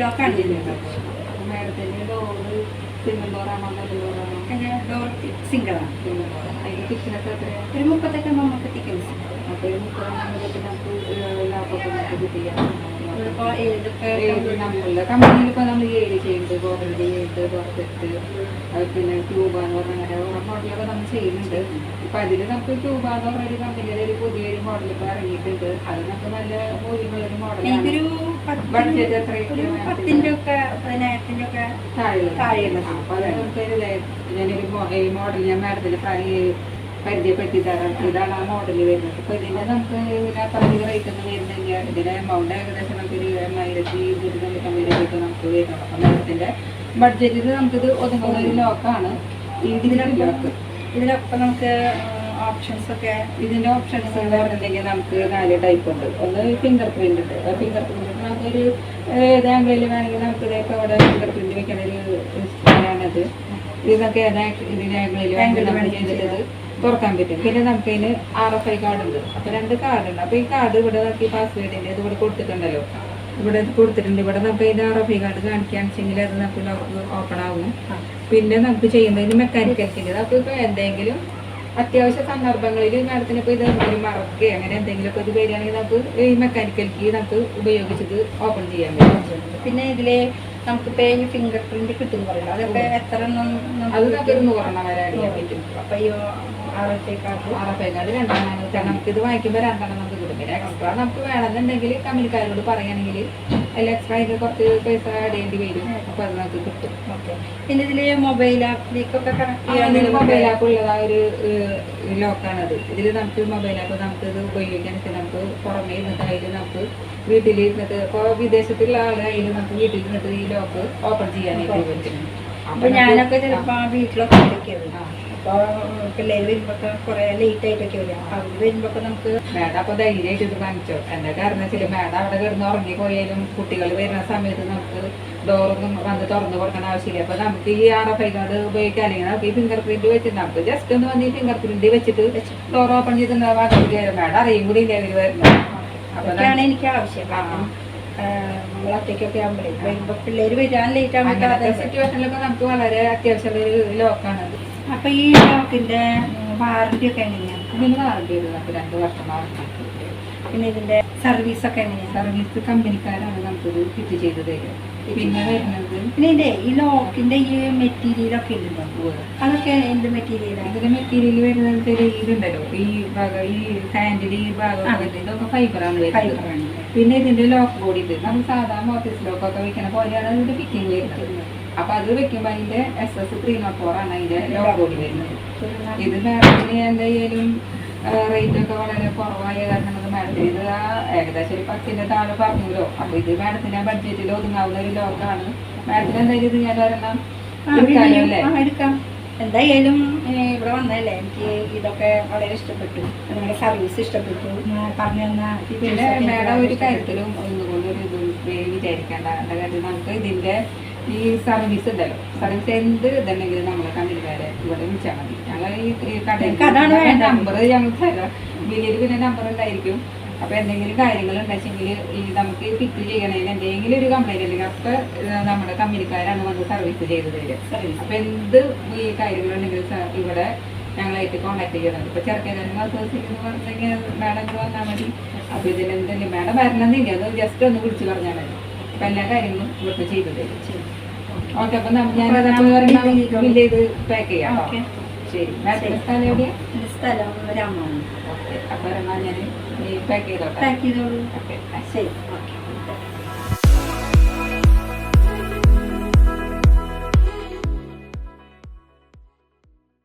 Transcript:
ലോക്കാണ്. മാഡത്തിന്റെ door single ഡോറാണോ double ഡോറാണോ? Door സിംഗിളാണ്. അതിന്റെ thickness എത്രയാണ്? ഒരു 30 നമുക്ക് തിക്കൻസ്. അപ്പോൾ ഈ 30 നമുക്ക് ലാപ്പൊക്കെ നമുക്ക് ചെയ്യാം. നമ്മളുടെ കമ്പനിയിൽ ഇപ്പോൾ നമ്മൾ ഏഴ് ചെയ്യുന്നുണ്ട്, ഗോൾഡ് ചെയ്യുന്നുണ്ട്, പുറത്തിട്ട് പിന്നെ ക്യൂബ എന്ന് പറഞ്ഞ അങ്ങനെ മോഡലൊക്കെ നമ്മൾ ചെയ്യുന്നുണ്ട്. ഇപ്പം അതിൽ നമുക്ക് ക്യൂബ എന്ന് പറഞ്ഞൊരു കമ്പനിയുടെ ഒരു പുതിയൊരു മോഡൽ ഇപ്പോൾ ഇറങ്ങിയിട്ടുണ്ട്. അത് നമുക്ക് നല്ല മൂല്യമുള്ളൊരു മോഡലാണ്. ബഡ്ജറ്റ് എത്രയൊക്കെ? 10,000 ഒക്കെ 10,000 ഒക്കെ താഴെയുള്ളത്. അപ്പോൾ അത് നമുക്കൊരു ഞാനൊരു മോഡൽ ഞാൻ മാഡത്തിന് പരിചയപ്പെടുത്തി തരാം. ഇതാണ് ആ മോഡൽ വരുന്നത്. അപ്പോൾ ഇതിൻ്റെ നമുക്ക് അധികം റേറ്റ് ഒന്നും വരുന്നില്ല. ഇതിൻ്റെ എമൗണ്ട് ഏകദേശം നമുക്കൊരു 1250 നമുക്ക് വരുന്നത്. അപ്പം മാഡത്തിൻ്റെ ബഡ്ജറ്റിൽ നമുക്കിത് ഒതുങ്ങുന്ന ഒരു ലോക്കാണ് ഇതിലൊക്കെ നമുക്ക് ഓപ്ഷൻസ് ഒക്കെ. ഇതിൻ്റെ ഓപ്ഷൻസ് എന്ന് പറഞ്ഞിട്ടുണ്ടെങ്കിൽ നമുക്ക് 4 ടൈപ്പ് ഉണ്ട്. ഒന്ന് ഫിംഗർ പ്രിൻ്റ് ഉണ്ട്. ഫിംഗർ പ്രിൻ്റ് നമുക്കൊരു ഏത് ആംഗിളിൽ വേണമെങ്കിൽ നമുക്ക് ഇതൊക്കെ അവിടെ ഫിംഗർ പ്രിൻ്റ് വെക്കണ ഒരു സ്റ്റാൻഡാണത്. ഇതൊക്കെ ഇതിൻ്റെ ആംഗിളിൽ നമുക്ക് ചെയ്തിട്ടത് തുറക്കാൻ പറ്റും. പിന്നെ നമുക്ക് ഇതിന് RFI കാർഡ് ഉണ്ട്. അപ്പോൾ 2 കാർഡ് ഉണ്ട്. അപ്പോൾ ഈ കാർഡ് ഇവിടെ നോക്കി പാസ്വേഡിൻ്റെ ഇത് ഇവിടെ കൊടുത്തിട്ടുണ്ടല്ലോ, ഇവിടെ കൊടുത്തിട്ടുണ്ട്. ഇവിടെ നമുക്ക് അതിൻ്റെ RFI കാർഡ് കാണിക്കുകയാണെന്ന് വെച്ചെങ്കിൽ അത് നമുക്ക് ലോക്ക് ഓപ്പൺ ആകും. പിന്നെ നമുക്ക് ചെയ്യുന്നതിന് മെക്കാനിക്കൽസിൻ്റെ അപ്പോൾ ഇപ്പോൾ എന്തെങ്കിലും അത്യാവശ്യ സന്ദർഭങ്ങളിൽ മാഡത്തിന് ഇപ്പോൾ ഇത് ഒരു മറക്കുക അങ്ങനെ എന്തെങ്കിലുമൊക്കെ ഇത് വരികയാണെങ്കിൽ നമുക്ക് ഈ മെക്കാനിക്കൽ കീ നമുക്ക് ഉപയോഗിച്ചിട്ട് ഓപ്പൺ ചെയ്യാൻ പറ്റും. പിന്നെ ഇതിൽ നമുക്ക് ഫിംഗർ പ്രിന്റ് കിട്ടും പറയുന്നത് അതൊക്കെ എത്ര എണ്ണം? അത് നമുക്ക് 100 വരെ അറിയാൻ പറ്റും. അപ്പോൾ ഈ RFI കാർഡ് 2 നമുക്കിത് വാങ്ങിക്കുമ്പോൾ 2 നമുക്ക് കിട്ടും. പിന്നെ എക്സ്ട്രാ നമുക്ക് വേണമെന്നുണ്ടെങ്കിൽ കമ്പനിക്കാരോട് പറയുകയാണെങ്കിൽ അതിൽ എക്സ്ട്രാ ഇതിൽ കുറച്ച് പൈസ ആഡ് ചെയ്യേണ്ടി വരും. അപ്പോൾ അത് നമുക്ക് കിട്ടും. ഓക്കെ. പിന്നെ ഇതിൽ മൊബൈൽ ആപ്പിലേക്കൊക്കെ കണക്ട് ചെയ്യാൻ മൊബൈൽ ആപ്പ് ഉള്ളതാ ഒരു ലോക്കാണത്. ഇതിൽ നമുക്ക് മൊബൈൽ ആപ്പ് നമുക്ക് ഇത് ഉപയോഗിക്കാൻ നമുക്ക് പുറമേ ഇരുന്നിട്ട് അതിൽ നമുക്ക് വീട്ടിലിരുന്നിട്ട് ഇപ്പോൾ വിദേശത്തുള്ള ആളായാലും നമുക്ക് വീട്ടിലിരുന്നിട്ട് ഈ ലോക്ക് ഓപ്പൺ ചെയ്യാനായിട്ട് പറ്റും. അപ്പോൾ ഞാനൊക്കെ ചിലപ്പോൾ വീട്ടിലൊക്കെ ഇരിക്കുന്നത്. അപ്പോൾ പിള്ളേർ വരുമ്പോൾ കുറേ ലേറ്റ് ആയിട്ടൊക്കെ വരും. അപ്പോൾ അവർ വരുമ്പോൾ നമുക്ക് മാഡം അപ്പോൾ ധൈര്യമായിട്ട് ഇത് വാങ്ങിച്ചോ. എന്താ കാരണം വെച്ചാൽ മാഡം അവിടെ കിടന്ന് ഉറങ്ങിപ്പോയാലും കുട്ടികൾ വരുന്ന സമയത്ത് നമുക്ക് ഡോറൊന്നും വന്ന് തുറന്ന് കൊടുക്കാൻ ആവശ്യമില്ല. അപ്പോൾ നമുക്ക് ഈ RFI കാർഡ് ഉപയോഗിക്കാൻ അല്ലെങ്കിൽ നമുക്ക് ഈ ഫിംഗർ പ്രിന്റ് വെച്ചിട്ട് നമുക്ക് ജസ്റ്റ് ഒന്ന് വന്ന് ഈ ഫിംഗർ പ്രിന്റ് വെച്ചിട്ട് ഡോർ ഓപ്പൺ ചെയ്തിട്ടുണ്ടാവാം. മാഡം അറിയും കൂടി ഇല്ല ഇവർ വരുന്നത്. അതൊക്കെയാണ് എനിക്ക് ആവശ്യം. കാരണം നമ്മൾ ഒറ്റയ്ക്കൊക്കെ ആകുമ്പോഴേ വരുമ്പോൾ പിള്ളേർ വരാൻ ലേറ്റ് ആകുമ്പോൾ സിറ്റുവേഷനിലൊക്കെ നമുക്ക് വളരെ അത്യാവശ്യമുള്ള ഒരു ലോക്കാണത്. അപ്പോൾ ഈ ലോക്കിൻ്റെ വാറണ്ടി ഒക്കെ എങ്ങനെയാണ്? ഇതിന് വാറണ്ടി വരും നമുക്ക് 2 വർഷം വാറണ്ടി. പിന്നെ ഇതിൻ്റെ സർവീസൊക്കെ എങ്ങനെയാണ്? സർവീസ് കമ്പനിക്കാരാണ് നമുക്കിത് ഫിറ്റ് ചെയ്ത് തരും. പിന്നെ വരുന്നത് പിന്നെ ഈ ലോക്കിൻ്റെ ഈ മെറ്റീരിയലൊക്കെ ഉണ്ടല്ലോ, അതൊക്കെ എന്ത് മെറ്റീരിയലാണ്? ഇതിൻ്റെ മെറ്റീരിയൽ വരുന്നത് ഇതുണ്ടല്ലോ ഈ ഭാഗം ഈ ഹാൻഡിൽ ഈ ഭാഗം ഇതൊക്കെ ഫൈബറാണ് വരുന്നത്. പിന്നെ ഇതിൻ്റെ ലോക്ക് ബോഡി ഇത് നമ്മൾ സാധാരണ ഓഫീസ് ലോക്കൊക്കെ വെക്കണ പോലെയാണ് ഇതിൻ്റെ ഫിറ്റിംഗ് വരുന്നത്. അപ്പോൾ അത് വെക്കുമ്പോൾ അതിൻ്റെ SS 304 ആണ് അതിൻ്റെ ലോക്ക് ബോഡി വരുന്നത്. ഇത് മാഡത്തിന് എന്തായാലും റേറ്റൊക്കെ വളരെ കുറവായ കാരണം അത് മാഡത്തിന് ഇത് ഏകദേശം ഒരു 10ന്റെ താഴെ പറഞ്ഞല്ലോ. അപ്പോൾ ഇത് മാഡത്തിന് ആ ബഡ്ജറ്റിൽ ഒതുങ്ങാവുന്ന ഒരു ലോക്കാണ്. മാഡത്തിന് എന്തായാലും ഇത് ഞാൻ ഒരെണ്ണം എടുക്കാം. എന്തായാലും ഇവിടെ വന്നതല്ലേ, എനിക്ക് ഇതൊക്കെ വളരെ ഇഷ്ടപ്പെട്ടു. നിങ്ങളുടെ സർവീസ് ഇഷ്ടപ്പെട്ടു. പറഞ്ഞു തന്ന പിന്നെ മാഡം ഒരു കാര്യത്തിലും ഒന്നുകൊണ്ടൊരു ഇത് വിചാരിക്കേണ്ട. എന്താ കാര്യം നമുക്ക് ഇതിൻ്റെ ഈ സർവീസ് ഉണ്ടല്ലോ, സർവീസ് എന്ത് ഇതുണ്ടെങ്കിലും നമ്മളെ കമ്പനിക്കാരെ ഇവിടെ വിളിച്ചാൽ മതി. ഞങ്ങൾ ഈ കടയിൽ നമ്പർ ഞങ്ങൾ തരാം. ബില്ലിൽ പിന്നെ നമ്പർ ഉണ്ടായിരിക്കും. അപ്പോൾ എന്തെങ്കിലും കാര്യങ്ങൾ ഉണ്ടെങ്കിൽ ഈ നമുക്ക് ഫിറ്റ് ചെയ്യണതിന് എന്തെങ്കിലും ഒരു കംപ്ലൈൻറ്റ് അല്ലെങ്കിൽ അപ്പോൾ നമ്മുടെ കമ്പനിക്കാരാണ് വന്ന് സർവീസ് ചെയ്ത് തരിക. അപ്പോൾ എന്ത് ഈ കാര്യങ്ങളുണ്ടെങ്കിൽ ഇവിടെ ഞങ്ങളായിട്ട് കോൺടാക്ട് ചെയ്യുന്നത്. ഇപ്പോൾ ചെറുക്കനും അസോസിയേഷൻ പറഞ്ഞെങ്കിൽ മാഡം വന്നാൽ മതി. അപ്പോൾ ഇതിലെന്തെങ്കിലും മാഡം വരണമെന്നില്ല, അത് ജസ്റ്റ് ഒന്ന് വിളിച്ച് പറഞ്ഞാൽ മതി. അപ്പോൾ എല്ലാ കാര്യങ്ങളും ഇവിടുത്തെ ചെയ്ത് തരും. ഓക്കെ. അപ്പം ഞാനത് ബില്ല് ചെയ്ത് പാക്ക് ചെയ്യാം. ശരി. മാഡത്തിന്റെ സ്ഥലം എവിടെയാണ്? സ്ഥലം രാമാണ്. ഓക്കെ. അപ്പോൾ ഞാൻ പാക്ക് ചെയ്തോട്ടെ. പാക്ക് ചെയ്തോളൂ. ഓക്കെ. ശരി. ഓക്കെ.